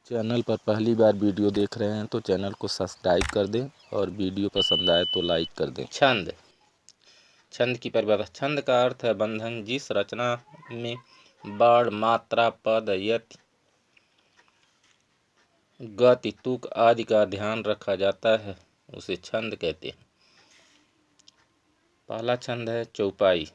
Channel पर पहली बार video देख रहे हैं तो चैनल को सब्सक्राइब कर दें और वीडियो पसंद आए तो लाइक कर दें। छंद। छंद की परिभाषा। छंद का अर्थ है बंधन। जिस रचना में वर्ण, मात्रा, पद, यति, गति, तुक आदि का ध्यान रखा जाता है उसे छंद कहते हैं। पहला छंद है चौपाई।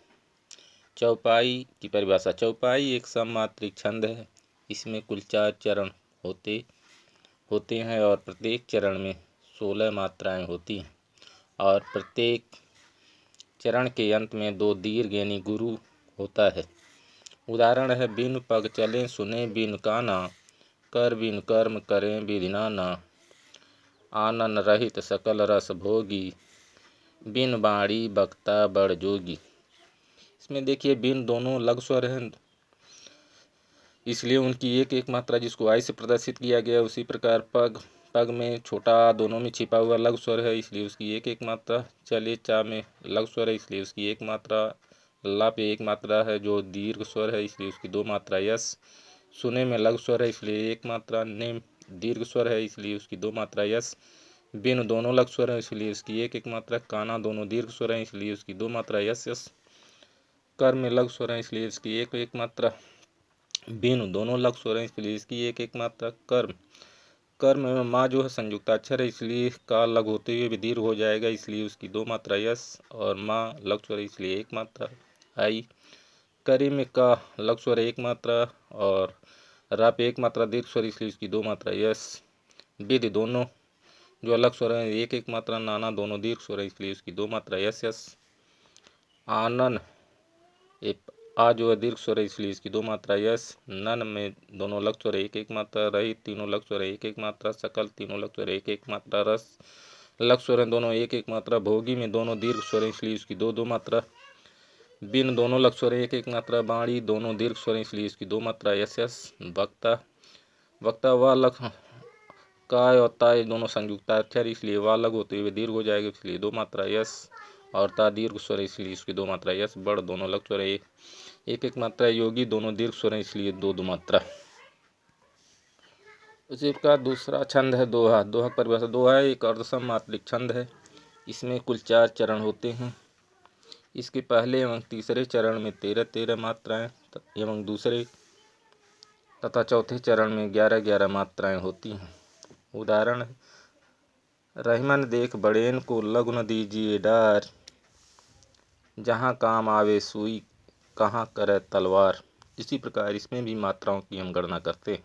चौपाई की परिभाषा। चौपाई एक सममात्रिक छंद है। इसमें कुल 4 चरण होते हैं और प्रत्येक चरण में 16 मात्राएं होती हैं और प्रत्येक चरण के अंत में 2 दीर्घ यानी गुरु होता है। उदाहरण है बिनु पग चले सुने बिनु काना, कर बिनु कर्म करें विधि नाना, आनन रहित सकल रस भोगी, बिन बाणी बक्ता बड़ जोगी। इसमें देखिए बिन दोनों लघु स्वर हैं, इसलिए उनकी एक एक मात्रा जिसको आई से प्रदर्शित किया गया। उसी प्रकार पग में छोटा दोनों में छिपा हुआ लघु स्वर है, इसलिए उसकी एक एक मात्रा। चले चा में लघु स्वर है, इसलिए उसकी एक मात्रा। ला पे एक मात्रा है जो दीर्घ स्वर है, इसलिए उसकी 2 मात्रा। यस सुने में लघु स्वर है, इसलिए एक मात्रा। ने दीर्घ स्वर है, इसलिए उसकी 2 मात्रा। यस बिन दोनों लघु स्वर है, इसलिए उसकी एक एक मात्रा। काना दोनों दीर्घ स्वर है, इसलिए उसकी 2 मात्रा। यस यस कर में लघु स्वर है, इसलिए इसकी एक एक मात्रा। बिनु दोनों लघु स्वर है, इसलिए इसकी एक एक मात्रा। कर्म में माँ जो है संयुक्ताक्षर है, इसलिए का लघु होते हुए भी दीर्घ हो जाएगा, इसलिए उसकी 2 मात्रा। यस और माँ लघु स्वर है, इसलिए एक मात्रा। आई करी में का लघु स्वर एक मात्रा और रा पे एक मात्रा दीर्घ स्वर, इसलिए उसकी 2 मात्रा। यस विधि दोनों जो अलग स्वर है एक एक मात्रा। नाना दोनों दीर्घ स्वर है, इसलिए उसकी 2 मात्रा। यस यस आनन आ जो है दीर्घ स्वर है, इसलिए इसकी 2 मात्रा। यस नन में दोनों लघु स्वर एक एक मात्रा। रही तीनों लघु स्वर एक एक मात्रा। सकल तीनों लघु स्वर एक एक मात्रा। रस लघु स्वर दोनों एक एक मात्रा। भोगी में दोनों दीर्घ स्वर, इसलिए इसकी 2 मात्रा। बिन दोनों लघु स्वर एक एक मात्रा। बाणी दोनों दीर्घ स्वर, इसलिए इसकी 2 मात्रा। यस यस वक्ता व लघु काय और ताय दोनों संयुक्ताक्षर, इसलिए वा लघु होते हुए दीर्घ हो जाएगा, इसलिए 2 मात्रा। यस और ता दीर्घ स्वर, इसलिए इसकी 2 मात्रा। यस बड़ दोनों लघु स्वर एक एक मात्रा। योगी दोनों दीर्घ स्वर, इसलिए 2 मात्रा। उसी प्रकार दूसरा छंद है दोहा। दोहा की परिभाषा। दोहा एक अर्धसम मात्रिक छंद है। इसमें कुल 4 चरण होते हैं। इसके पहले एवं तीसरे चरण में 13-13 मात्राएं एवं दूसरे तथा चौथे चरण में 11-11 मात्राएं होती हैं। उदाहरण है रहीमन देख बड़ेन को लघु न दीजिए डार, जहाँ काम आवे सुई कहाँ करे तलवार। इसी प्रकार इसमें भी मात्राओं की हम गणना करते हैं।